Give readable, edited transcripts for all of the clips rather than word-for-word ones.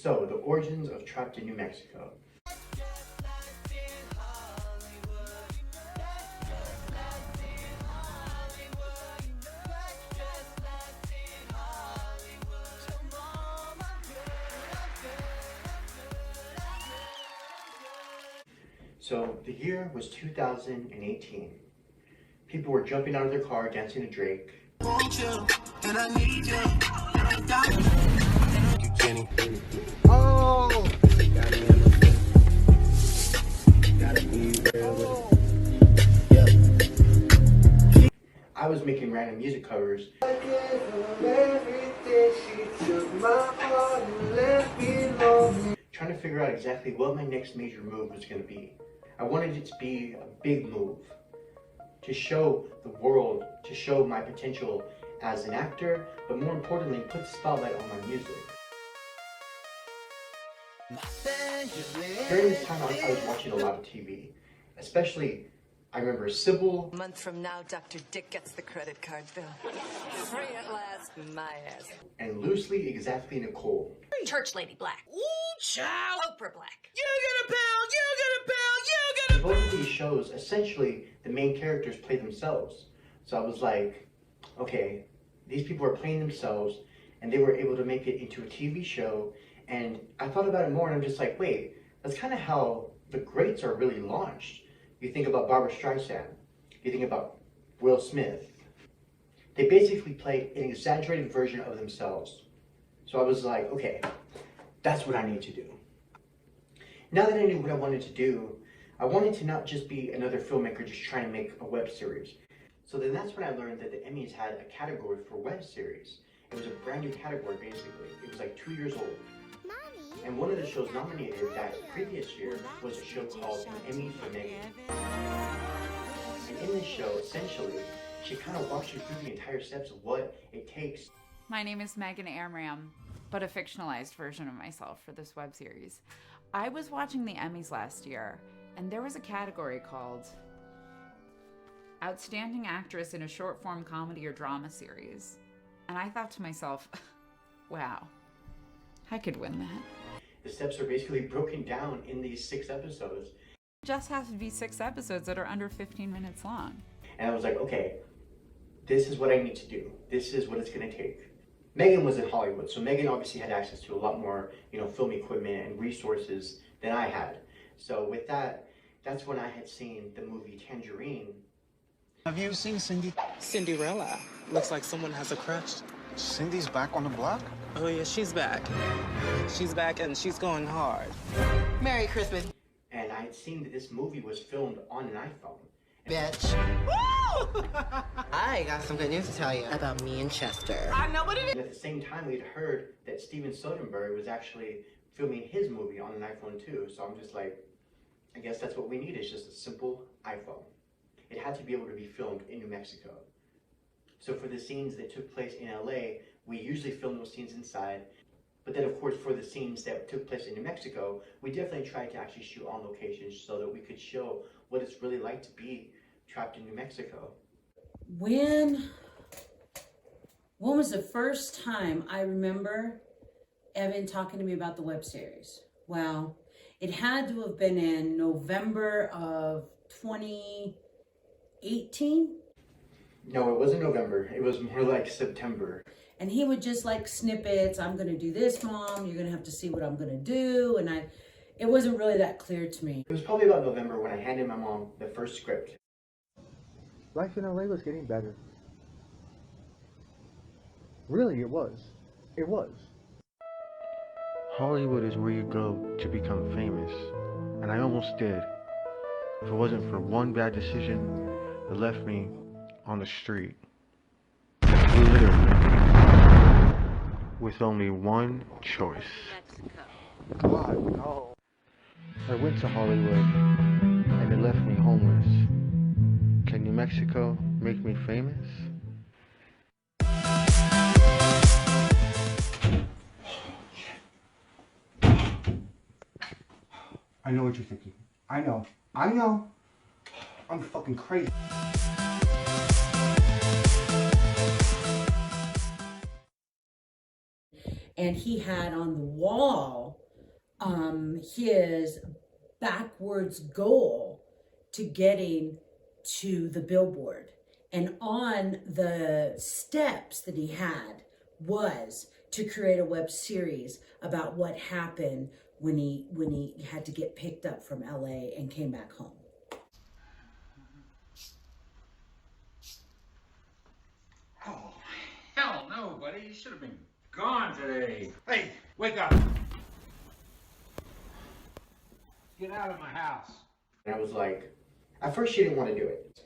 So, the origins of Trapped in New Mexico. So, the year was 2018. People were jumping out of their car, dancing to Drake. Oh! I was making random music covers. Trying to figure out exactly what my next major move was going to be. I wanted it to be a big move, to show the world, to show my potential as an actor, but more importantly, put the spotlight on my music. During this time, I was watching a lot of TV, especially, I remember Sybil. A month from now, Dr. Dick gets the credit card bill. Free at last, my ass. And loosely, exactly Nicole. Church Lady Black. Ooh, child. Oprah Black. You get a pound, you get a pound, you get a In both of these shows, essentially, the main characters play themselves. So I was like, okay, these people are playing themselves, and they were able to make it into a TV show. And I thought about it more, and I'm just like, wait, that's kind of how the greats are really launched. You think about Barbra Streisand, you think about Will Smith. They basically play an exaggerated version of themselves. So I was like, okay, that's what I need to do. Now that I knew what I wanted to do, I wanted to not just be another filmmaker just trying to make a web series. So then that's when I learned that the Emmys had a category for web series. It was a brand new category, basically. It was like 2 years old. And one of the shows nominated that previous year was a show called An Emmy for Megan. And in this show, essentially, she kind of walks you through the entire steps of what it takes. My name is Megan Amram, but a fictionalized version of myself for this web series. I was watching the Emmys last year, and there was a category called Outstanding Actress in a Short-Form Comedy or Drama Series. And I thought to myself, wow, I could win that. The steps are basically broken down in these 6 episodes. It just has to be 6 episodes that are under 15 minutes long. And I was like, okay, this is what I need to do. This is what it's going to take. Megan was in Hollywood, so Megan obviously had access to a lot more, film equipment and resources than I had. So with that, that's when I had seen the movie Tangerine. Have you seen Cindy? Cinderella. Looks like someone has a crush. Cindy's back on the block? Oh yeah, she's back. She's back and she's going hard. Merry Christmas, And I had seen that this movie was filmed on an iPhone. bitch. I got some good news to tell you about me and Chester. I know what it is. And at the same time, we'd heard that Steven Soderbergh was actually filming his movie on an iPhone too. So I'm just like, I guess that's what we need, is just a simple iPhone. It had to be able to be filmed in New Mexico. So for the scenes that took place in LA, we usually film those scenes inside. But then of course for the scenes that took place in New Mexico, we definitely tried to actually shoot on location so that we could show what it's really like to be trapped in New Mexico. When was the first time I remember Evan talking to me about the web series? Well, it had to have been in November of 2018. No, it wasn't November. It was more like September. And he would just like snippets. I'm going to do this, Mom. You're going to have to see what I'm going to do. And it wasn't really that clear to me. It was probably about November when I handed my mom the first script. Life in LA was getting better. Really, it was. It was. Hollywood is where you go to become famous. And I almost did. If it wasn't for one bad decision that left me on the street. Literally. With only one choice. God, no. I went to Hollywood and it left me homeless. Can New Mexico make me famous? I know what you're thinking. I know. I'm fucking crazy. And he had on the wall his backwards goal to getting to the billboard. And on the steps that he had was to create a web series about what happened when he had to get picked up from LA and came back home. Oh, hell no, buddy. You should have been gone today. Hey, wake up. Get out of my house. And I was like, at first she didn't want to do it.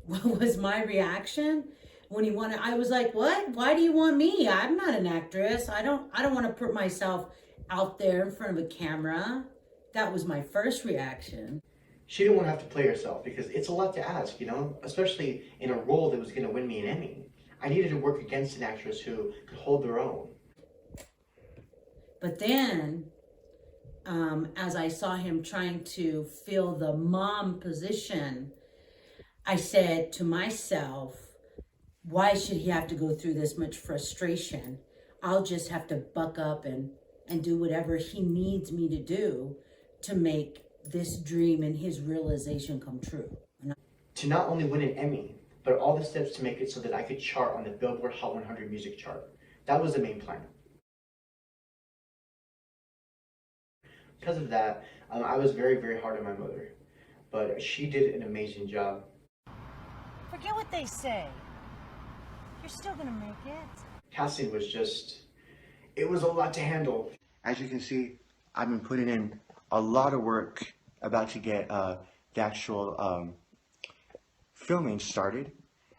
What was my reaction when he wanted? I was like, "What? Why do you want me? I'm not an actress. I don't want to put myself out there in front of a camera." That was my first reaction. She didn't want to have to play herself because it's a lot to ask, you know, especially in a role that was going to win me an Emmy. I needed to work against an actress who could hold their own. But then, as I saw him trying to fill the mom position, I said to myself, why should he have to go through this much frustration? I'll just have to buck up and do whatever he needs me to do to make this dream and his realization come true. To not only win an Emmy, but all the steps to make it so that I could chart on the Billboard Hot 100 music chart. That was the main plan. Because of that, I was very, very hard on my mother. But she did an amazing job. Forget what they say. You're still gonna make it. Casting was it was a lot to handle. As you can see, I've been putting in a lot of work about to get the actual filming started.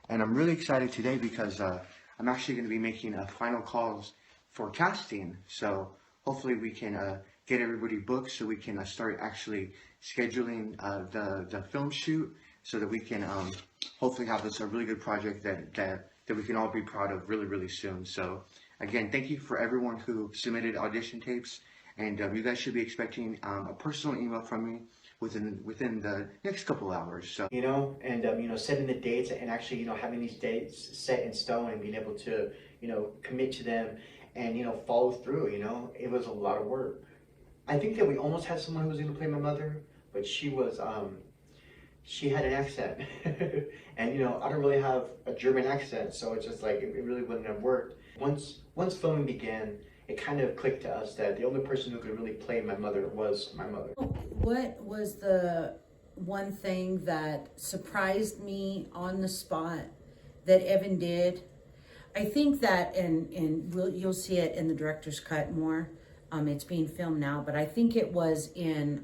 And I'm really excited today because I'm actually going to be making final calls for casting. So hopefully we can get everybody booked so we can start actually scheduling the film shoot so that we can hopefully have this a really good project that we can all be proud of really, really soon. So again, thank you for everyone who submitted audition tapes, and you guys should be expecting a personal email from me within the next couple hours. So you know, and you know, setting the dates and actually, you know, having these dates set in stone and being able to, you know, commit to them and, you know, follow through, you know, it was a lot of work. I think that we almost had someone who was going to play my mother, but she was she had an accent. And you know, I don't really have a German accent, so it's just like it really wouldn't have worked. Once filming began, it kind of clicked to us that the only person who could really play my mother was my mother. What was the one thing that surprised me on the spot that Evan did? I think that, and you'll see it in the director's cut more. It's being filmed now, but I think it was it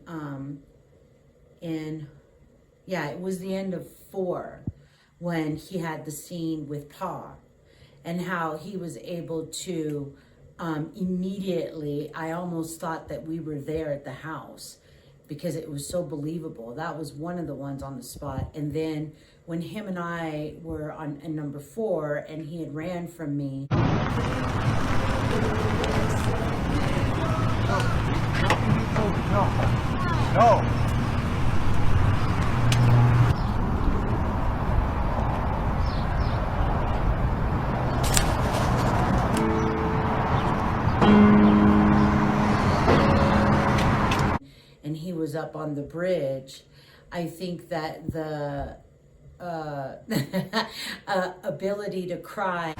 was the end of 4 when he had the scene with Pa, and how he was able to immediately, I almost thought that we were there at the house because it was so believable. That was one of the ones on the spot. And then when him and I were on number 4 and he had ran from me. No. And he was up on the bridge. I think that the ability to cry.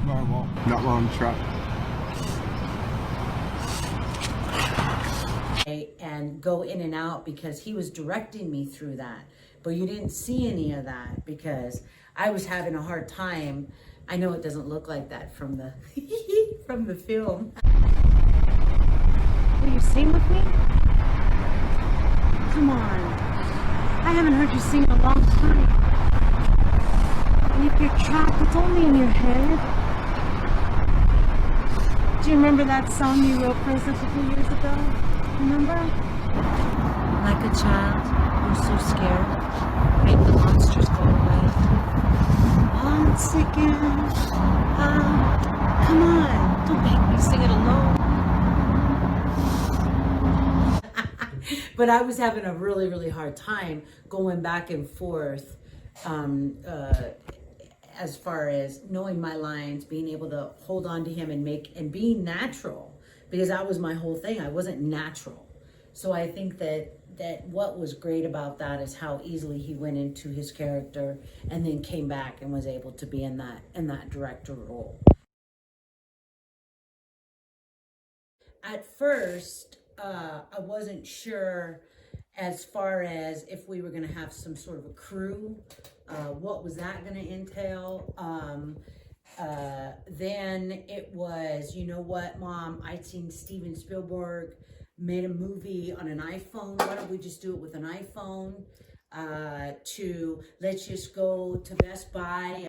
No, I won't. Not while I'm trapped. And go in and out because he was directing me through that. But you didn't see any of that because I was having a hard time. I know it doesn't look like that from the from the film. Will you sing with me? Come on. I haven't heard you sing in a long time. And if you're trapped, it's only in your head. Do you remember that song you wrote for us a couple years ago? Remember? Like a child who's so scared, make the monsters go away. Once again, come on, don't make me sing it alone. But I was having a really, really hard time going back and forth as far as knowing my lines, being able to hold on to him and being natural, because that was my whole thing. I wasn't natural. So I think that what was great about that is how easily he went into his character and then came back and was able to be in that director role. At first, I wasn't sure as far as if we were going to have some sort of a crew. What was that going to entail? Then it was, you know what, Mom, I'd seen Steven Spielberg made a movie on an iPhone. Why don't we just do it with an iPhone? To let's just go to Best Buy